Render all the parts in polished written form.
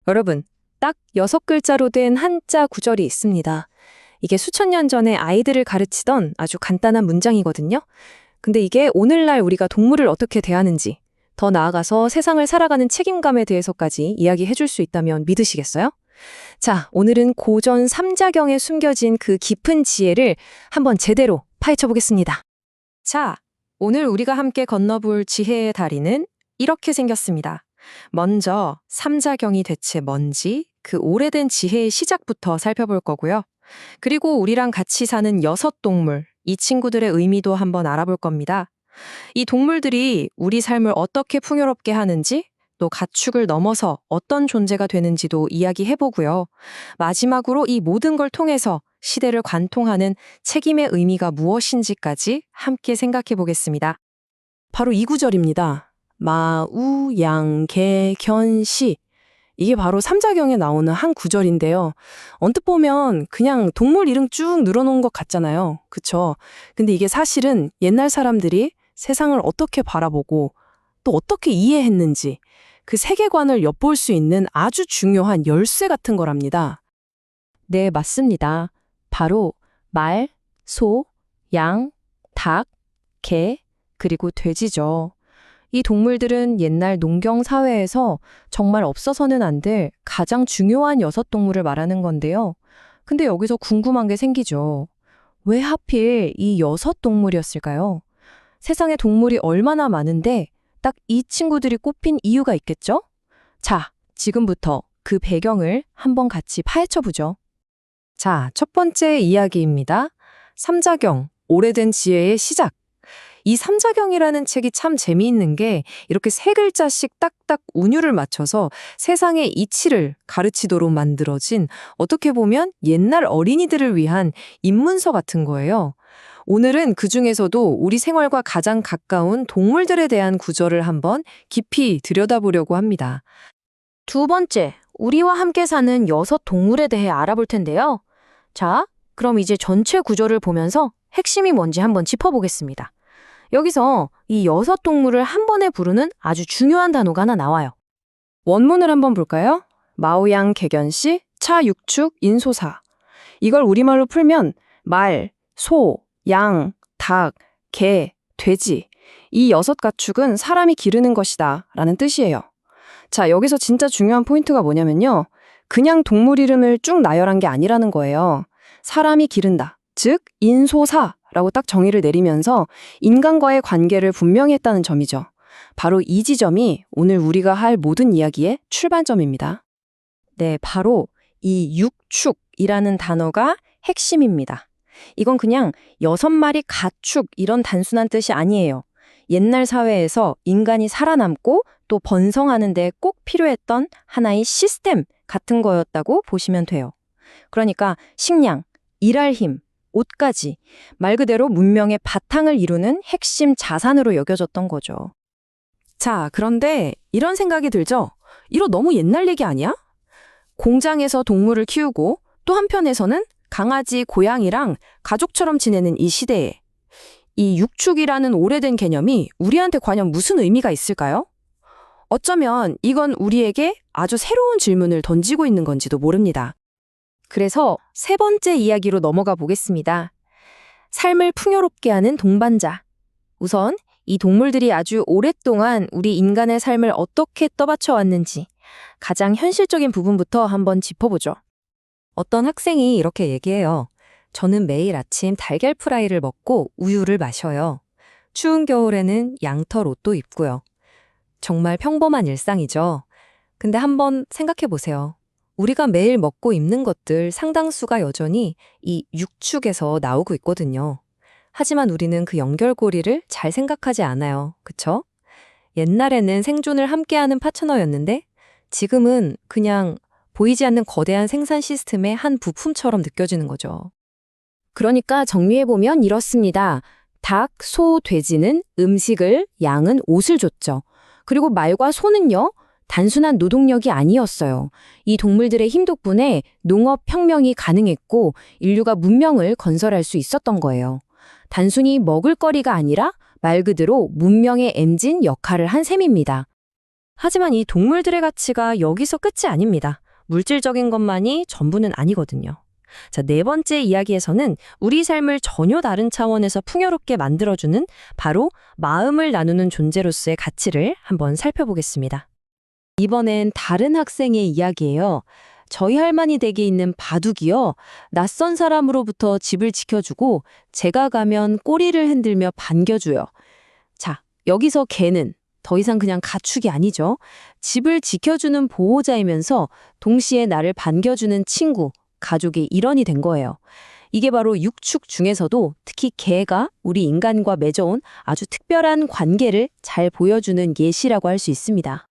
여러분, 딱 6글자로 된 한자 구절이 있습니다. 이게 수천 년 전에 아이들을 가르치던 아주 간단한 문장이거든요. 근데 이게 오늘날 우리가 동물을 어떻게 대하는지, 더 나아가서 세상을 살아가는 책임감에 대해서까지 이야기해 줄 수 있다면 믿으시겠어요? 자, 오늘은 고전 삼자경에 숨겨진 그 깊은 지혜를 한번 제대로 파헤쳐 보겠습니다. 자, 오늘 우리가 함께 건너볼 지혜의 다리는 이렇게 생겼습니다. 먼저 삼자경이 대체 뭔지 그 오래된 지혜의 시작부터 살펴볼 거고요. 그리고 우리랑 같이 사는 6동물, 이 친구들의 의미도 한번 알아볼 겁니다. 이 동물들이 우리 삶을 어떻게 풍요롭게 하는지, 또 가축을 넘어서 어떤 존재가 되는지도 이야기해보고요. 마지막으로 이 모든 걸 통해서 시대를 관통하는 책임의 의미가 무엇인지까지 함께 생각해보겠습니다. 바로 이 구절입니다. 마우, 양, 개, 견, 시. 이게 바로 삼자경에 나오는 한 구절인데요. 언뜻 보면 그냥 동물 이름 쭉 늘어놓은 것 같잖아요. 그쵸? 근데 이게 사실은 옛날 사람들이 세상을 어떻게 바라보고 또 어떻게 이해했는지 그 세계관을 엿볼 수 있는 아주 중요한 열쇠 같은 거랍니다. 네, 맞습니다. 바로 말, 소, 양, 닭, 개, 그리고 돼지죠. 이 동물들은 옛날 농경 사회에서 정말 없어서는 안 될 가장 중요한 6동물을 말하는 건데요. 근데 여기서 궁금한 게 생기죠. 왜 하필 이 6동물이었을까요? 세상에 동물이 얼마나 많은데 딱 이 친구들이 꼽힌 이유가 있겠죠? 자, 지금부터 그 배경을 한번 같이 파헤쳐 보죠. 자, 첫 번째 이야기입니다. 삼자경, 오래된 지혜의 시작. 이 삼자경이라는 책이 참 재미있는 게 이렇게 3글자씩 딱딱 운율을 맞춰서 세상의 이치를 가르치도록 만들어진 어떻게 보면 옛날 어린이들을 위한 입문서 같은 거예요. 오늘은 그중에서도 우리 생활과 가장 가까운 동물들에 대한 구절을 한번 깊이 들여다보려고 합니다. 두 번째, 우리와 함께 사는 6동물에 대해 알아볼 텐데요. 자, 그럼 이제 전체 구조를 보면서 핵심이 뭔지 한번 짚어보겠습니다. 여기서 이 6동물을 한 번에 부르는 아주 중요한 단어가 하나 나와요. 원문을 한번 볼까요? 마우양, 개견씨, 차, 육축, 인소사. 이걸 우리말로 풀면 말, 소, 양, 닭, 개, 돼지. 이 6가축은 사람이 기르는 것이다 라는 뜻이에요. 자, 여기서 진짜 중요한 포인트가 뭐냐면요. 그냥 동물 이름을 쭉 나열한 게 아니라는 거예요. 사람이 기른다. 즉, 인소사라고 딱 정의를 내리면서 인간과의 관계를 분명히 했다는 점이죠. 바로 이 지점이 오늘 우리가 할 모든 이야기의 출발점입니다. 네, 바로 이 육축이라는 단어가 핵심입니다. 이건 그냥 6마리 가축 이런 단순한 뜻이 아니에요. 옛날 사회에서 인간이 살아남고 또 번성하는 데 꼭 필요했던 하나의 시스템 같은 거였다고 보시면 돼요. 그러니까 식량, 일할 힘, 옷까지 말 그대로 문명의 바탕을 이루는 핵심 자산으로 여겨졌던 거죠. 자, 그런데 이런 생각이 들죠? 이거 너무 옛날 얘기 아니야? 공장에서 동물을 키우고 또 한편에서는 강아지, 고양이랑 가족처럼 지내는 이 시대에 이 육축이라는 오래된 개념이 우리한테 과연 무슨 의미가 있을까요? 어쩌면 이건 우리에게 아주 새로운 질문을 던지고 있는 건지도 모릅니다. 그래서 세 번째 이야기로 넘어가 보겠습니다. 삶을 풍요롭게 하는 동반자. 우선 이 동물들이 아주 오랫동안 우리 인간의 삶을 어떻게 떠받쳐 왔는지 가장 현실적인 부분부터 한번 짚어보죠. 어떤 학생이 이렇게 얘기해요. 저는 매일 아침 달걀 프라이를 먹고 우유를 마셔요. 추운 겨울에는 양털 옷도 입고요. 정말 평범한 일상이죠. 근데 한번 생각해 보세요. 우리가 매일 먹고 입는 것들 상당수가 여전히 이 육축에서 나오고 있거든요. 하지만 우리는 그 연결고리를 잘 생각하지 않아요. 그쵸? 옛날에는 생존을 함께하는 파트너였는데 지금은 그냥 보이지 않는 거대한 생산 시스템의 한 부품처럼 느껴지는 거죠. 그러니까 정리해보면 이렇습니다. 닭, 소, 돼지는 음식을, 양은 옷을 줬죠. 그리고 말과 소는요, 단순한 노동력이 아니었어요. 이 동물들의 힘 덕분에 농업혁명이 가능했고 인류가 문명을 건설할 수 있었던 거예요. 단순히 먹을거리가 아니라 말 그대로 문명의 엔진 역할을 한 셈입니다. 하지만 이 동물들의 가치가 여기서 끝이 아닙니다. 물질적인 것만이 전부는 아니거든요. 자, 네 번째 이야기에서는 우리 삶을 전혀 다른 차원에서 풍요롭게 만들어주는 바로 마음을 나누는 존재로서의 가치를 한번 살펴보겠습니다. 이번엔 다른 학생의 이야기예요. 저희 할머니 댁에 있는 바둑이요. 낯선 사람으로부터 집을 지켜주고 제가 가면 꼬리를 흔들며 반겨줘요. 자, 여기서 개는 더 이상 그냥 가축이 아니죠. 집을 지켜주는 보호자이면서 동시에 나를 반겨주는 친구, 가족의 일원이 된 거예요. 이게 바로 육축 중에서도 특히 개가 우리 인간과 맺어온 아주 특별한 관계를 잘 보여주는 예시라고 할 수 있습니다.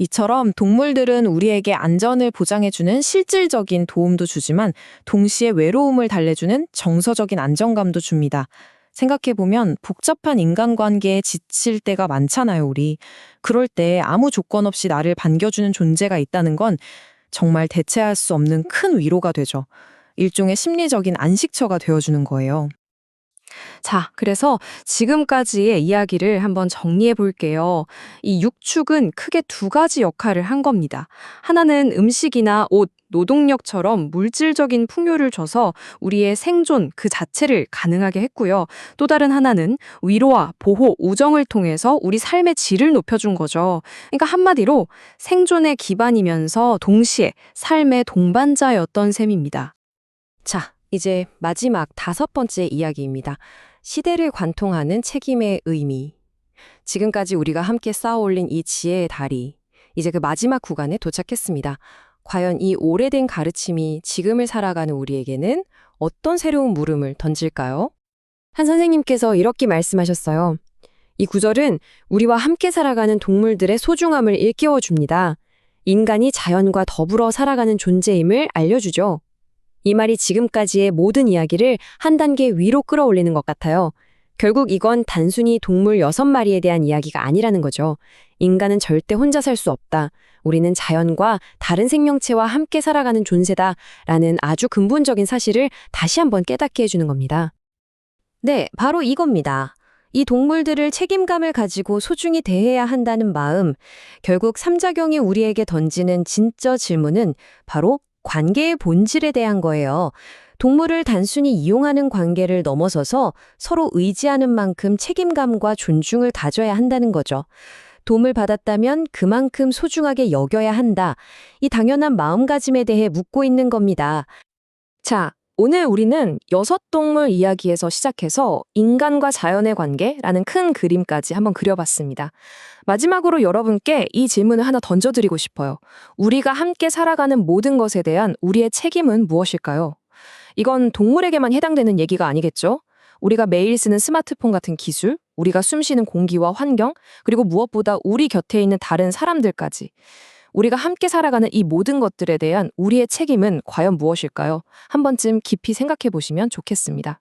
이처럼 동물들은 우리에게 안전을 보장해주는 실질적인 도움도 주지만 동시에 외로움을 달래주는 정서적인 안정감도 줍니다. 생각해보면 복잡한 인간관계에 지칠 때가 많잖아요, 우리. 그럴 때 아무 조건 없이 나를 반겨주는 존재가 있다는 건 정말 대체할 수 없는 큰 위로가 되죠. 일종의 심리적인 안식처가 되어주는 거예요. 자, 그래서 지금까지의 이야기를 한번 정리해 볼게요. 이 육축은 크게 두 가지 역할을 한 겁니다. 하나는 음식이나 옷, 노동력처럼 물질적인 풍요를 줘서 우리의 생존 그 자체를 가능하게 했고요. 또 다른 하나는 위로와 보호, 우정을 통해서 우리 삶의 질을 높여준 거죠. 그러니까 한마디로 생존의 기반이면서 동시에 삶의 동반자였던 셈입니다. 자, 이제 마지막 다섯 번째 이야기입니다. 시대를 관통하는 책임의 의미. 지금까지 우리가 함께 쌓아올린 이 지혜의 다리, 이제 그 마지막 구간에 도착했습니다. 과연 이 오래된 가르침이 지금을 살아가는 우리에게는 어떤 새로운 물음을 던질까요? 한 선생님께서 이렇게 말씀하셨어요. 이 구절은 우리와 함께 살아가는 동물들의 소중함을 일깨워 줍니다. 인간이 자연과 더불어 살아가는 존재임을 알려주죠. 이 말이 지금까지의 모든 이야기를 한 단계 위로 끌어올리는 것 같아요. 결국 이건 단순히 동물 6마리에 대한 이야기가 아니라는 거죠. 인간은 절대 혼자 살 수 없다. 우리는 자연과 다른 생명체와 함께 살아가는 존재다라는 아주 근본적인 사실을 다시 한번 깨닫게 해주는 겁니다. 네, 바로 이겁니다. 이 동물들을 책임감을 가지고 소중히 대해야 한다는 마음, 결국 삼자경이 우리에게 던지는 진짜 질문은 바로 관계의 본질에 대한 거예요. 동물을 단순히 이용하는 관계를 넘어서서 서로 의지하는 만큼 책임감과 존중을 가져야 한다는 거죠. 도움을 받았다면 그만큼 소중하게 여겨야 한다. 이 당연한 마음가짐에 대해 묻고 있는 겁니다. 자, 오늘 우리는 6동물 이야기에서 시작해서 인간과 자연의 관계라는 큰 그림까지 한번 그려봤습니다. 마지막으로 여러분께 이 질문을 하나 던져드리고 싶어요. 우리가 함께 살아가는 모든 것에 대한 우리의 책임은 무엇일까요? 이건 동물에게만 해당되는 얘기가 아니겠죠? 우리가 매일 쓰는 스마트폰 같은 기술, 우리가 숨쉬는 공기와 환경, 그리고 무엇보다 우리 곁에 있는 다른 사람들까지. 우리가 함께 살아가는 이 모든 것들에 대한 우리의 책임은 과연 무엇일까요? 한 번쯤 깊이 생각해 보시면 좋겠습니다.